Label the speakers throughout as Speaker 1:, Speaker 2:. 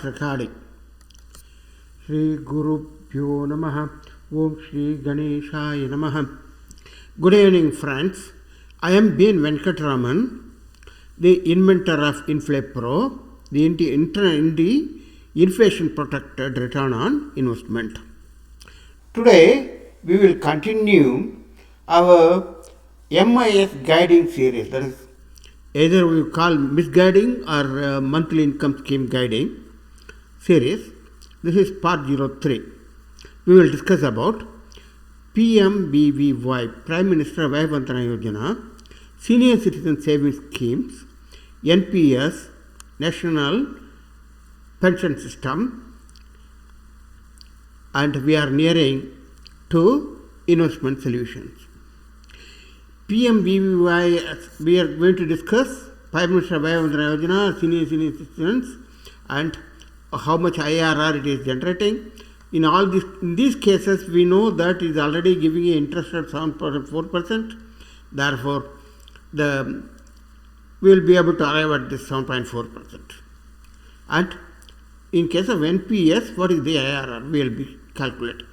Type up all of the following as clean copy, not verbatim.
Speaker 1: Recording. Shri Guru Pyo Namaha. Om Shri Ganeshaya Namaha. Good evening, friends. I am B N Venkataraman, the inventor of InflaPro, the inflation protected return on investment. Today we will continue our MIS guiding series. That is, either we call misguiding or monthly income scheme guiding series. This is part 03. We will discuss about PMVVY, Prime Minister Vaya Yojna, Senior Citizen Savings Schemes, NPS, National Pension System, and we are nearing to investment solutions. PMVVY, we are going to discuss Prime Minister Vaya Yojna, Senior Citizens, and how much IRR it is generating. In these cases, we know that it is already giving an interest at 7.4%. Therefore, we will be able to arrive at this 7.4%. And in case of NPS, what is the IRR? We will be calculating.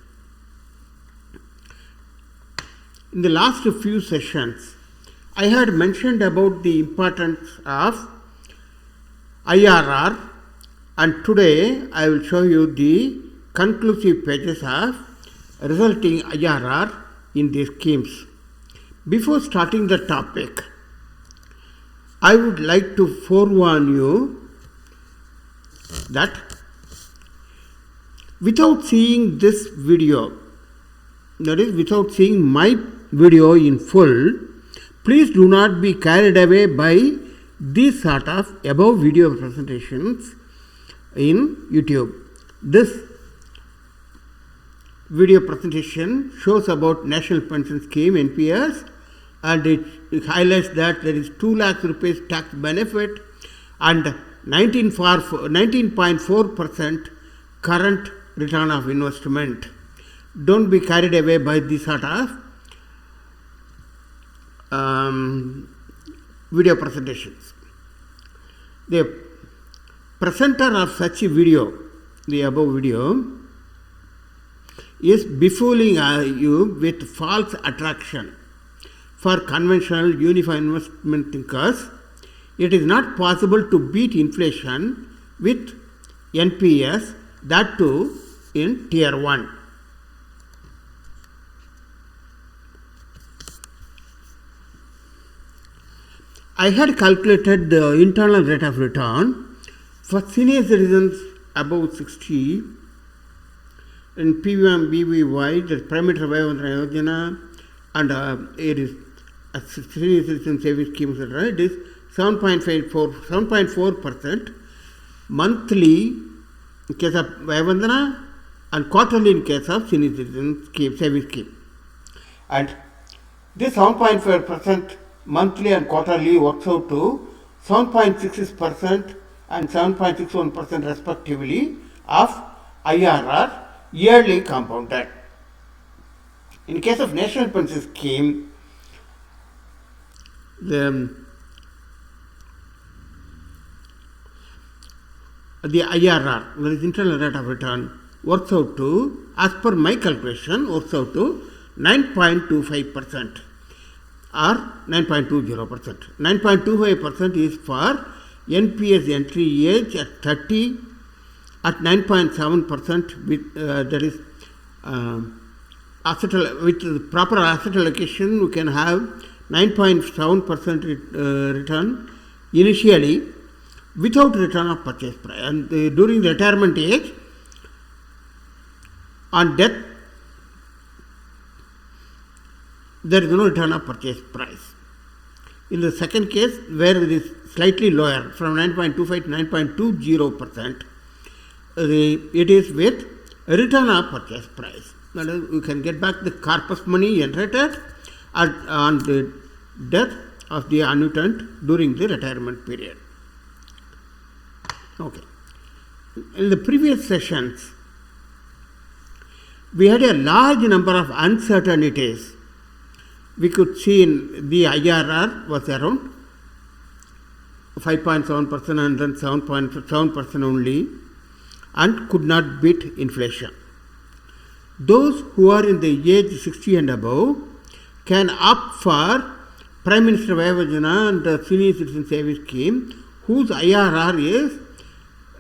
Speaker 1: In the last few sessions, I had mentioned about the importance of IRR, and today I will show you the conclusive pages of resulting IRR in these schemes. Before starting the topic, I would like to forewarn you that without seeing this video, that is, without seeing my video in full, please do not be carried away by these sort of above video presentations in YouTube. This video presentation shows about National Pension Scheme NPS, and it highlights that there is 2 lakh rupees tax benefit and 19.4% current return of investment. Don't be carried away by this sort of video presentations. The presenter of such a video, the above video, is befooling you with false attraction. For conventional unified investment thinkers, it is not possible to beat inflation with NPS, that too in Tier 1. I had calculated the internal rate of return for senior citizens above 60 in PMVVY, the Prime Minister Vaya Yojna, and it is a senior citizen savings scheme, etc. It is 7.4% monthly in case of Vaya Yojna and quarterly in case of senior citizen scheme, savings scheme. And this 7.5% monthly and quarterly works out to 7.66% and 7.61% respectively of IRR yearly compounded. In case of National Pension Scheme, the IRR, that is internal rate of return, works out to, as per my calculation, works out to 9.25% or 9.20%. 9.25% is for NPS entry age at 30, at 9.7% with that is with proper asset allocation, we can have 9.7% return initially without return of purchase price, and during retirement age, on death, there is no return of purchase price. In the second case, where it is slightly lower, from 9.25 to 9.20%, it is with return of purchase price. That is, you can get back the corpus money generated on the death of the annuitant during the retirement period. Okay. In the previous sessions, we had a large number of uncertainties. We could see in the IRR was around 5.7% and then 7.7% only. and could not beat inflation. Those who are in the age 60 and above can opt for Prime Minister Vaya and the Senior Citizen Savings Scheme, whose IRR is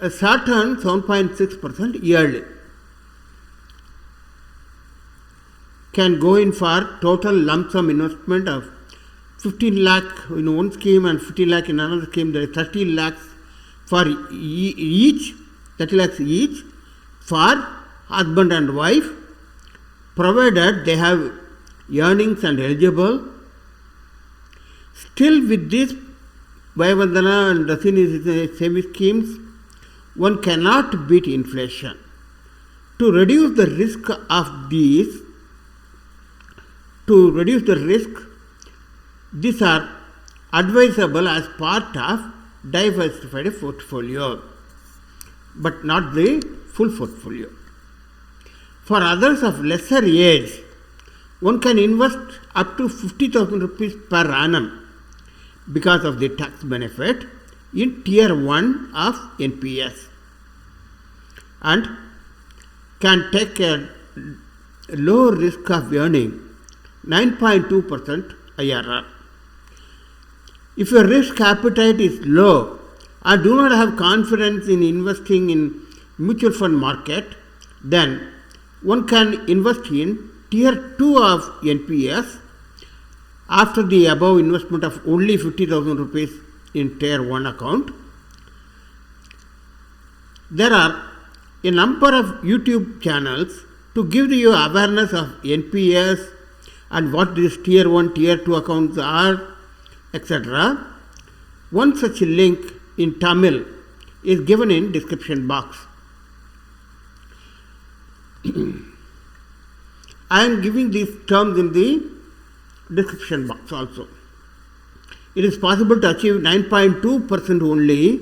Speaker 1: a certain 7.6% yearly. Can go in for total lump sum investment of 15 lakh in one scheme and 50 lakh in another scheme. There is 30 lakhs for each, 30 lakhs each for husband and wife, provided they have earnings and eligible. Still with this Vaya and the Senior Citizen Savings schemes, one cannot beat inflation. To reduce the risk of these, these are advisable as part of diversified portfolio, but not the full portfolio. For others of lesser age, one can invest up to 50,000 rupees per annum because of the tax benefit in Tier 1 of NPS, and can take a low risk of earning 9.2% IRR. If your risk appetite is low or do not have confidence in investing in mutual fund market, then one can invest in Tier 2 of NPS after the above investment of only 50,000 rupees in Tier 1 account. There are a number of YouTube channels to give you awareness of NPS and what these Tier 1, Tier 2 accounts are, etc. One such link in Tamil is given in description box. I am giving these terms in the description box also. It is possible to achieve 9.2% only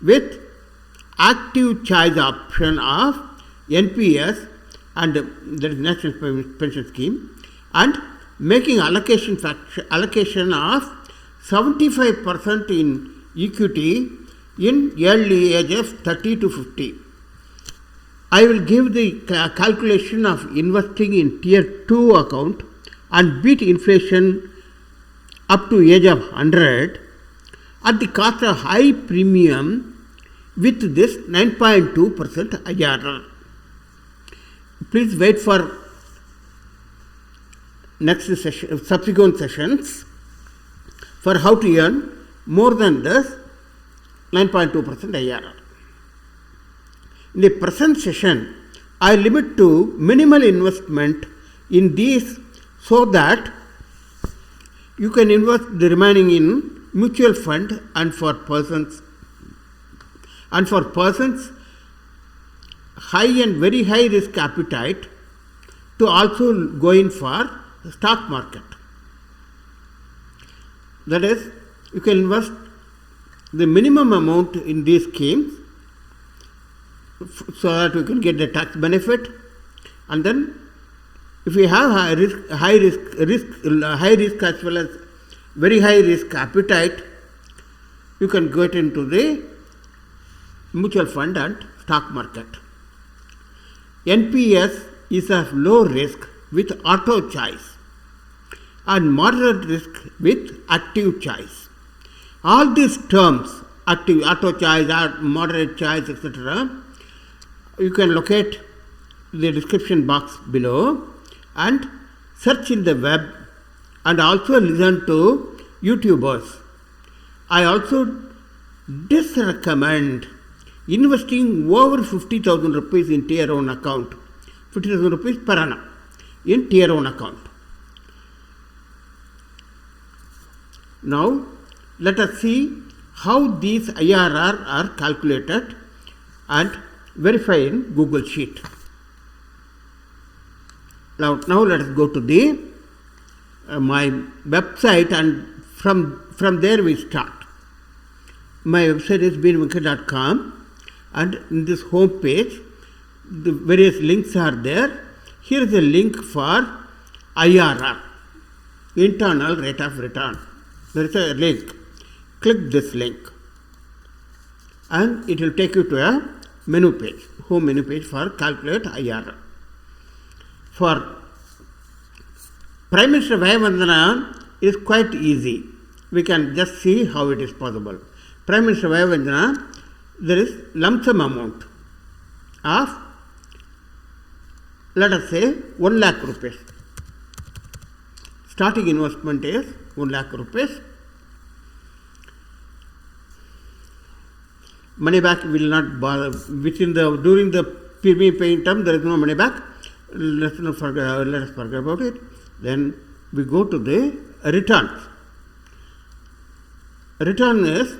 Speaker 1: with active choice option of NPS and that is National Pension Scheme, and making allocation of 75% in equity in early age of 30 to 50. I will give the calculation of investing in Tier 2 account and beat inflation up to age of 100 at the cost of high premium with this 9.2% IRR. Please wait for next session, subsequent sessions for how to earn more than this 9.2% IRR. In the present session, I limit to minimal investment in these so that you can invest the remaining in mutual fund and for persons high and very high risk appetite to also go in for stock market. That is, you can invest the minimum amount in these schemes so that you can get the tax benefit, and then if you have high risk as well as very high risk appetite, you can get into the mutual fund and stock market. NPS is of low risk with auto choice and moderate risk with active choice. All these terms, active, auto choice, moderate choice, etc., you can locate the description box below and search in the web and also listen to YouTubers. I also disrecommend investing over 50,000 rupees in Tier 1 account, 50,000 rupees per annum in Tier 1 account. Now, let us see how these IRR are calculated and verify in Google Sheet. Now let us go to the my website, and from there we start. My website is bnvenkataraman.com, and in this home page the various links are there. Here is a link for IRR, internal rate of return. There is a link. Click this link and it will take you to a menu page, home menu page for calculate IRR. For Prime Minister Vaya is quite easy. We can just see how it is possible. Prime Minister Vaya, there is lump sum amount of, let us say, 1 lakh rupees. Starting investment is 1 lakh rupees. Money back will not bother during the PMVVY paying term. There is no money back. Let us forget about it. Then we go to the returns. Return is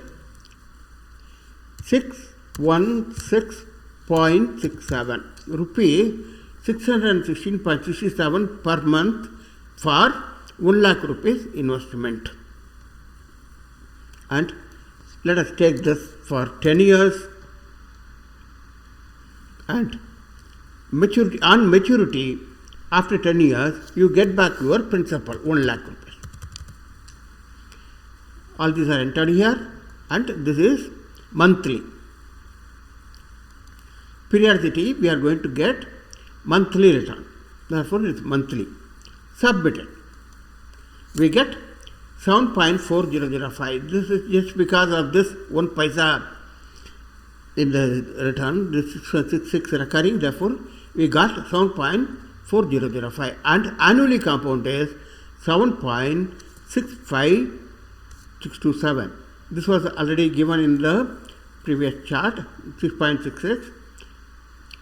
Speaker 1: 616.67 rupee, 616.67 per month for 1 lakh rupees investment. And let us take this for 10 years, and on maturity after 10 years you get back your principal 1 lakh rupees. All these are entered here, and this is monthly. Periodicity we are going to get monthly return, therefore it is monthly. Submitted. We get 7.4005. This is just because of this 1 paisa in the return. This is 6 recurring, therefore we got 7.4005, and annually compound is 7.65627. This was already given in the previous chart, 6.66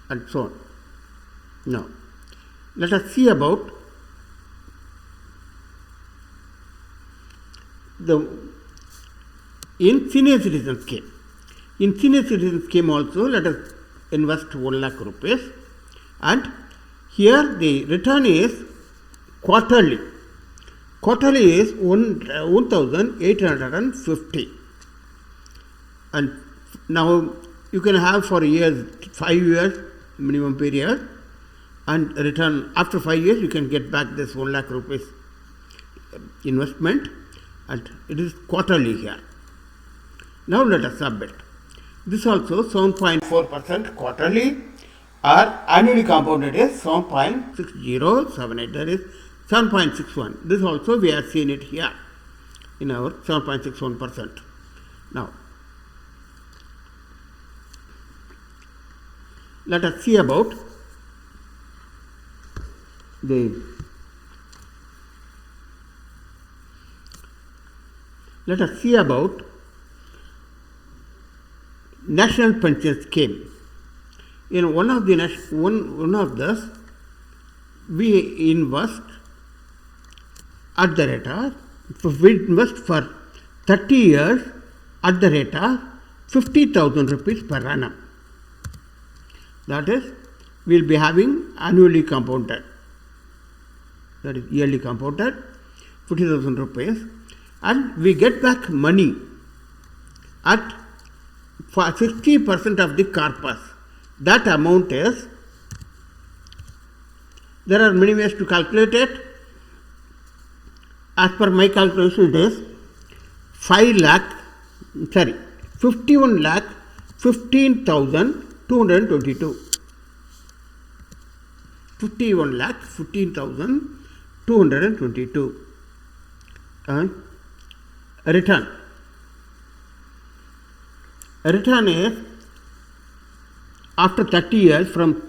Speaker 1: and so on. Now, let us see about in senior citizen scheme. In senior citizen scheme also, let us invest 1 lakh rupees, and here the return is quarterly. Quarterly is 1,850, and now you can have for years, 5 years minimum period, and return after 5 years you can get back this 1 lakh rupees investment, and it is quarterly here. Now let us submit. This also 7.4% quarterly, or annually compounded is 7.6078, that is 7.61. This also we have seen it here in our 7.61%. Now let us see about national pension scheme. In one of this, we invest at the rate of, we invest for 30 years at the rate of 50,000 rupees per annum. That is, we will be having annually compounded, that is yearly compounded, 50,000 rupees, and we get back money at for 60% of the corpus. That amount is, there are many ways to calculate it. As per my calculation, it is 51 lakh 15,222. 51 lakh 15,222. Return. Return is after 30 years from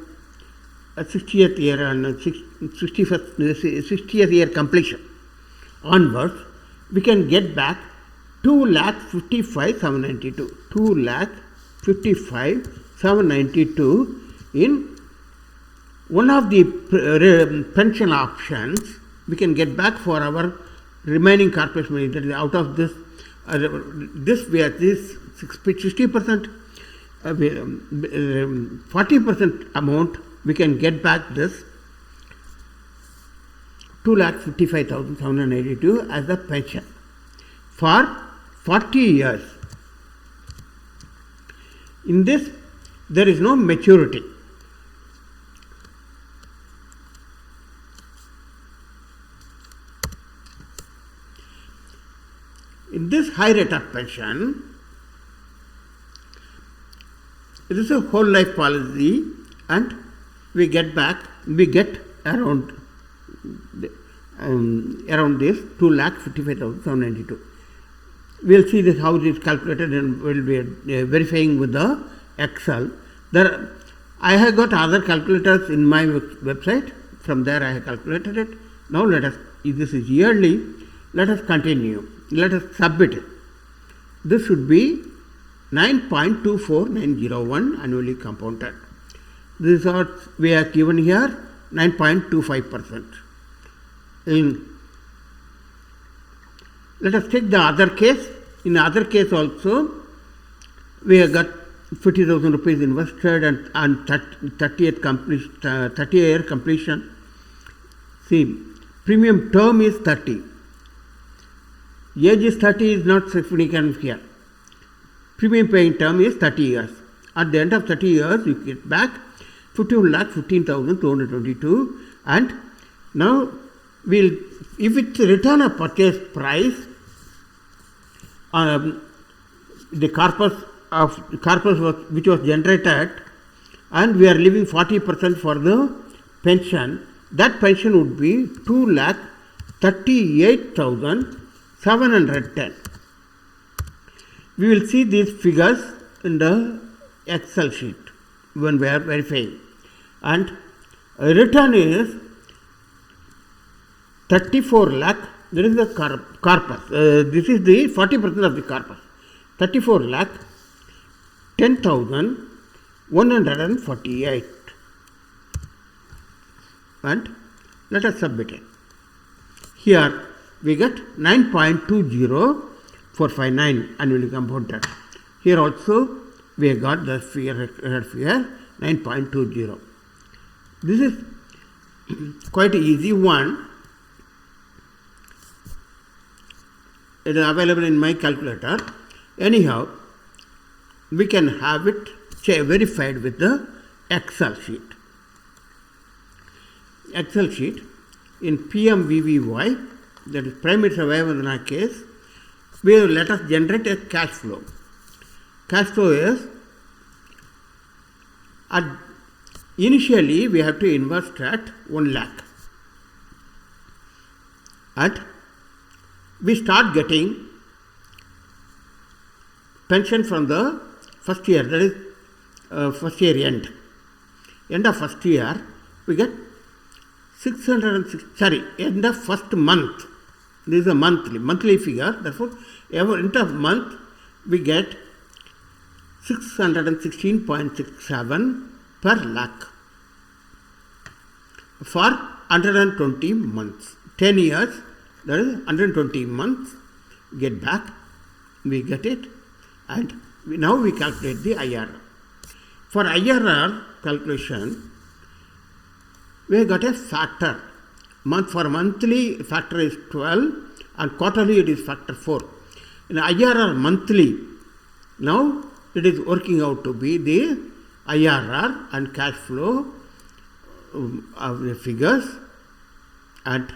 Speaker 1: 60th year and 60th year completion onwards, we can get back 2,55,792. 2,55,792 in one of the pension options. We can get back for our remaining corporate money. That is, out of this, we are this 60%, 40% amount, we can get back this 2,55,782 as the pension for 40 years. In this, there is no maturity. In this high rate of pension, It is a whole life policy, and we get around around this 2,55,792. We will see this how it is calculated, and we will be verifying with the Excel. There, I have got other calculators in my website. From there I have calculated it. Now let us, if this is yearly, let us continue. Let us submit it. This should be 9.24901 annually compounded. This is what we are given here, 9.25%. Let us take the other case. In the other case also, we have got 50,000 rupees invested and 30-year completion. See, premium term is 30. Age is 30 is not significant here. Premium paying term is 30 years. At the end of 30 years, you get back 15,15,222, and now if it's return of purchase price, the corpus which was generated, and we are leaving 40% for the pension, that pension would be 2,38,710. We will see these figures in the Excel sheet when we are verifying. And return is 34 lakh. There is the corpus. This is the 40% of the corpus. 34 lakh 10,148. And let us submit it. Here we get 9.20459 annually compounded. Here also we have got the figure 9.20. This is quite an easy one. It is available in my calculator. Anyhow, we can have it verified with the Excel sheet. Excel sheet in PMVVY, that is Prime Minister Vaya case, we will let us generate a cash flow. Cash flow is, initially we have to invest at 1 lakh. And we start getting pension from the first year, that is first year end. End of first year, we get end of first month. This is a monthly figure. Therefore, end of month, we get 616.67 per lakh for 120 months. 10 years, that is 120 months, get back, we get it, and now we calculate the IRR. For IRR calculation, we have got a factor. For monthly, factor is 12, and quarterly it is factor 4. In IRR monthly, now it is working out to be the IRR and cash flow of the figures, and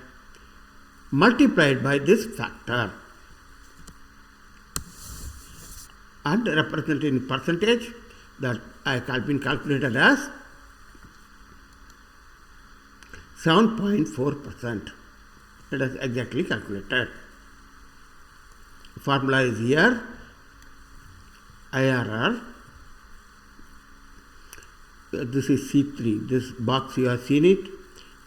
Speaker 1: multiplied by this factor and represented in percentage, that I have been calculated as 7.4%. It is exactly calculated. Formula is here. IRR. This is C3. This box you have seen it.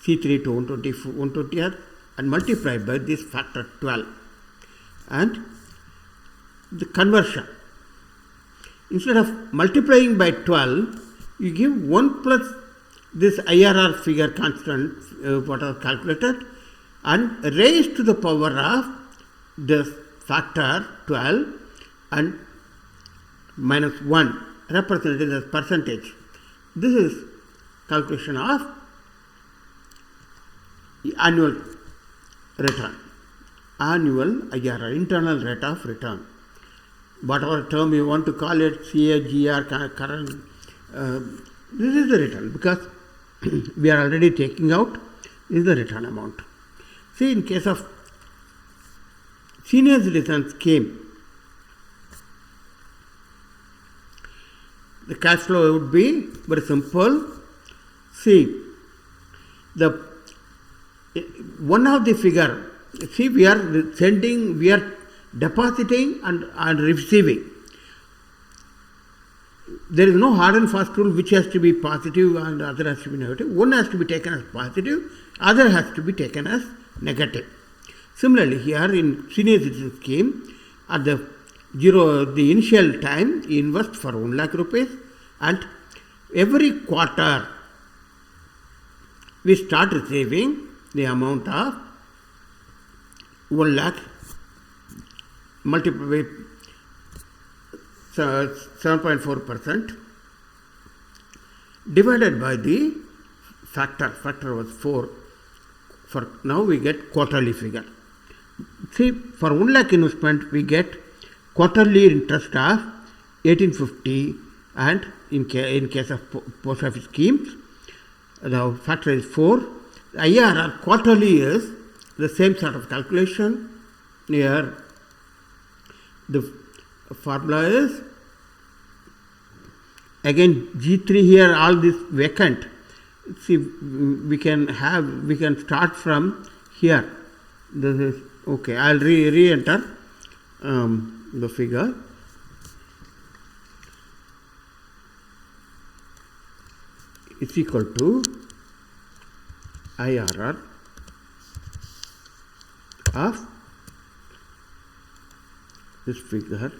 Speaker 1: C3 to 120th, and multiplied by this factor 12. And the conversion. Instead of multiplying by 12, you give 1 plus this IRR figure constant, what are calculated, and raised to the power of this factor 12 and minus 1, represented as percentage. This is calculation of annual return, annual IRR, internal rate of return. Whatever term you want to call it, CAGR, current, this is the return, because we are already taking out, this is the return amount. See, in case of senior citizen scheme, the cash flow would be very simple. See, the one of the figure, see, we are sending, we are depositing and receiving. There is no hard and fast rule which has to be positive and other has to be negative. One has to be taken as positive, other has to be taken as negative. Similarly, here in senior citizen scheme, at the initial time, you invest for 1 lakh rupees, and every quarter we start receiving the amount of 1 lakh multiplied by 7.4% divided by the factor was 4. For now we get quarterly figure. See, for 1 lakh investment we get quarterly interest of 1850, and in case of post office schemes the factor is 4. IRR quarterly is the same sort of calculation. Here the formula is again G3 here, all this vacant. See, we can start from here. This is okay. I'll re-enter the figure. It's equal to IRR of this figure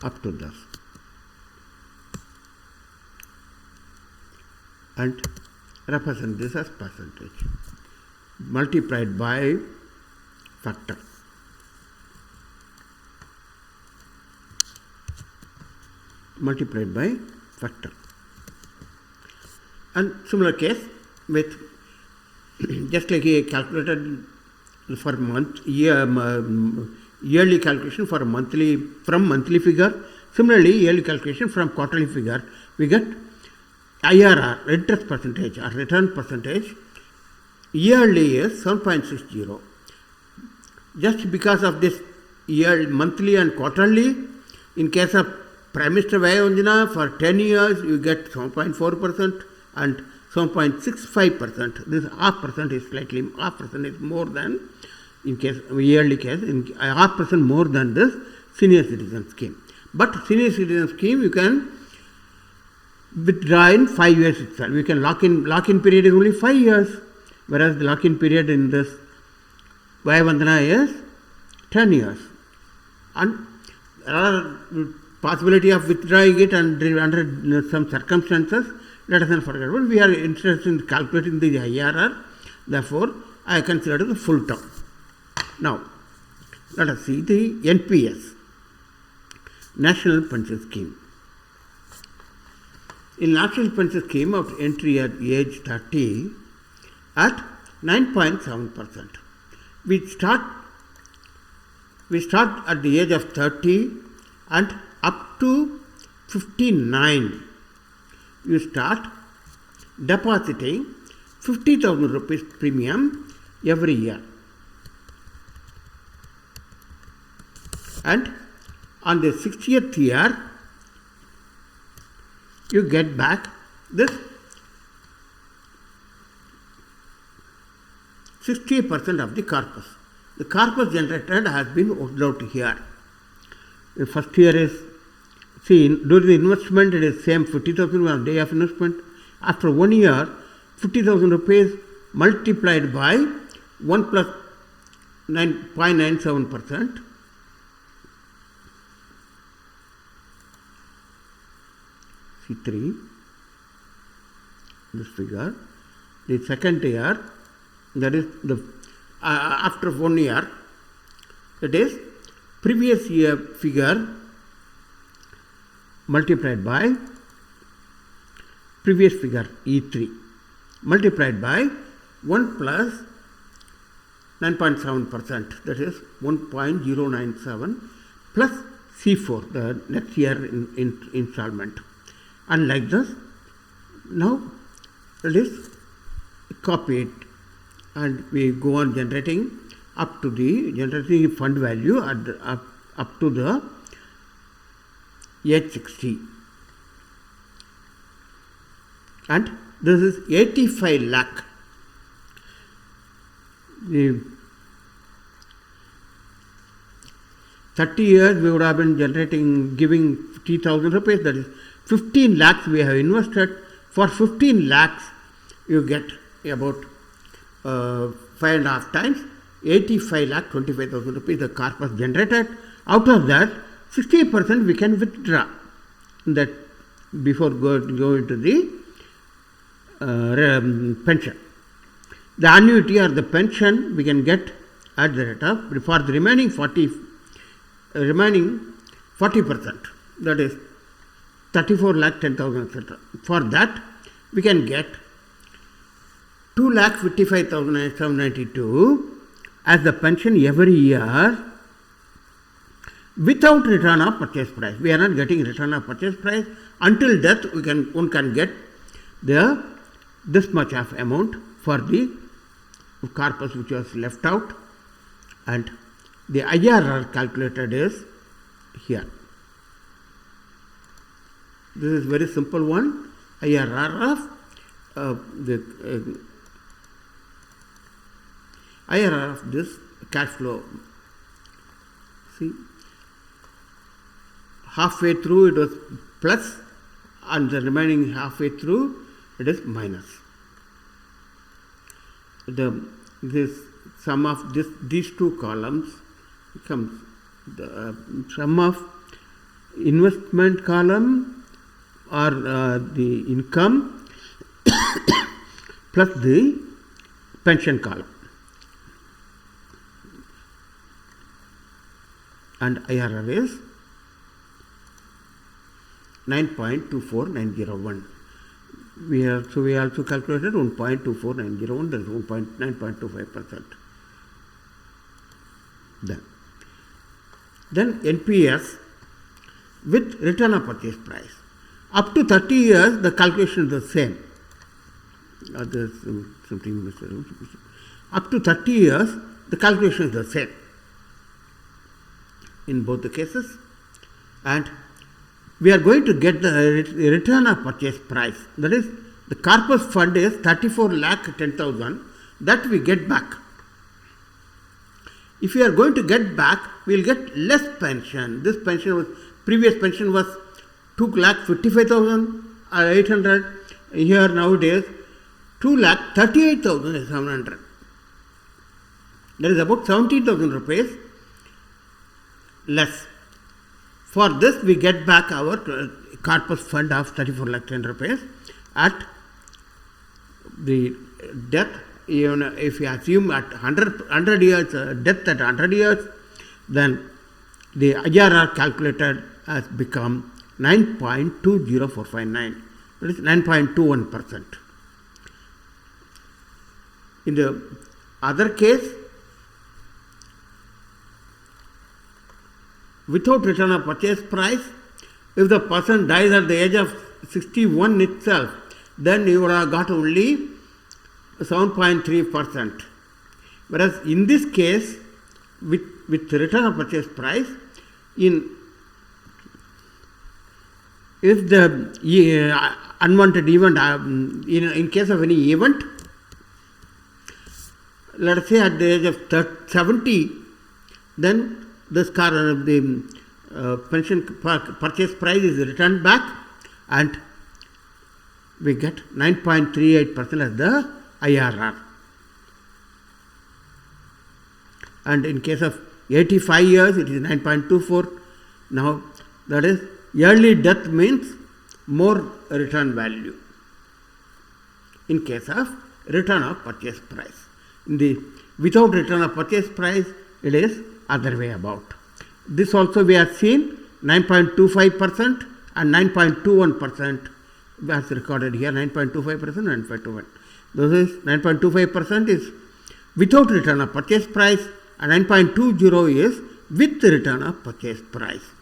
Speaker 1: up to this, and represent this as percentage multiplied by factor. Multiplied by factor. And similar case with just like a calculated for month, yearly calculation for monthly, from monthly figure. Similarly, yearly calculation from quarterly figure, we get IRR, interest percentage or return percentage. Yearly is 7.60. Just because of this year, monthly and quarterly, in case of Prime Minister Vaya for 10 years, you get 7.4% and 7.65%. This half percent is slightly, half percent is more than, in case yearly case, in half percent more than this senior citizen scheme. But senior citizen scheme you can withdraw in 5 years itself. You can lock in period is only 5 years, whereas the lock in period in this Vaya is 10 years. And there are possibility of withdrawing it and under some circumstances. Let us not forget. But we are interested in calculating the IRR. Therefore, I consider the full term. Now, let us see the NPS, National Pension Scheme. In National Pension Scheme of entry at age 30 at 9.7%. We start at the age of 30 and up to 59. You start depositing 50,000 rupees premium every year. And on the 60th year, you get back this 60% of the corpus. The corpus generated has been worked out here. The first year is, see, during the investment it is same 50,000 on day of investment. After 1 year, 50,000 rupees multiplied by 1 plus 9.97%. C3, this figure. The second year, that is the after 1 year, that is previous year figure multiplied by previous figure E3 multiplied by 1 plus 9.7%, that is 1.097 plus C4, the next year in installment. And like this, now let us copy it and we go on generating up to the generating fund value up to the age 60. And this is 85 lakh. The 30 years we would have been giving 50,000 rupees, that is 15 lakhs we have invested. For 15 lakhs you get about 5.5 times 85 lakh 25,000 rupees the corpus generated. Out of that 60% we can withdraw that before go into the pension. The annuity or the pension we can get at the rate of, for the remaining 40%, that is 34 lakh 10,000 etc. For that we can get 2,55,792 as the pension every year without return of purchase price. We are not getting return of purchase price. Until death one can get this much of amount for the corpus which was left out, and the IRR calculated is here. This is very simple one. IRR of this cash flow. See, halfway through it was plus, and the remaining halfway through it is minus. This sum of these two columns becomes the sum of investment column or the income plus the pension column, and IRR is 9.24901. We also calculated 1.24901, that is 9.25%. Then NPS with return of purchase price. Up to 30 years the calculation is the same. Up to 30 years the calculation is the same in both the cases, and we are going to get the return of purchase price. That is, the corpus fund is 34 lakh 10,000 that we get back. If we are going to get back, we will get less pension. This previous pension was 2,55,800. Here nowadays 2,38,700. That is about 17,000 rupees less. For this we get back our corpus fund of 34 lakh 10 rupees at the death. Even if we assume at 100 years, death at 100 years, then the IRR calculated has become 9.20459, that is 9.21%. In the other case, without return of purchase price, if the person dies at the age of 61 itself, then you would have got only 7.3%. Whereas in this case, with return of purchase price, if the unwanted event, in case of any event, let us say at the age of 70, then this the pension purchase price is returned back, and we get 9.38% as the IRR. And in case of 85 years, it is 9.24. Now, that is early death means more return value in case of return of purchase price. Without return of purchase price, it is other way about. This also we have seen 9.25% and 9.21% as recorded here, 9.25% and 9.21%. This is 9.25% is without return of purchase price, and 9.20 is with return of purchase price.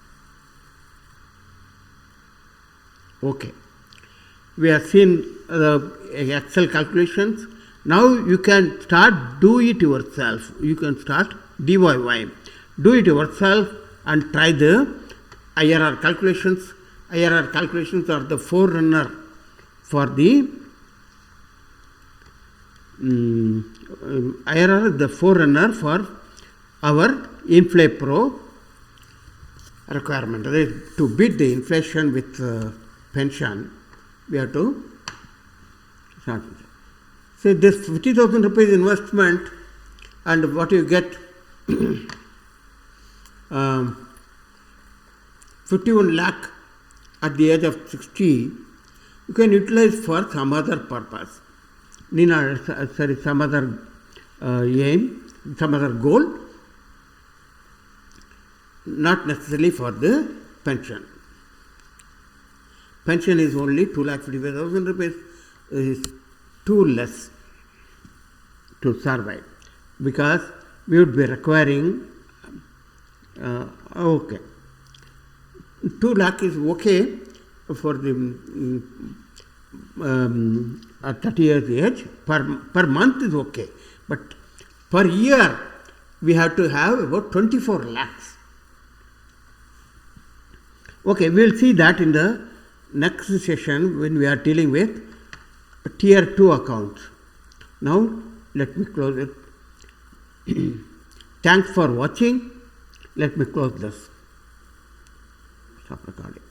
Speaker 1: Okay. We have seen the Excel calculations. Now you can start do it yourself. You can start DIY. Do it yourself and try the IRR calculations. IRR calculations are the forerunner for the IRR is the forerunner for our InflaPro requirement. That is, to beat the inflation with pension, we have to start with it. So this 50,000 rupees investment and what you get 51 lakh at the age of 60, you can utilize for some other purpose. Some other aim, some other goal, not necessarily for the pension. Pension is only 2,55,000 rupees, is too less to survive, because we would be requiring, okay, 2 lakh is okay for the at 30 years age, per month is okay, but per year we have to have about 24 lakhs. Okay, we will see that in the next session when we are dealing with tier 2 accounts. Now let me close it. Thanks for watching. Let me close this. Stop recording.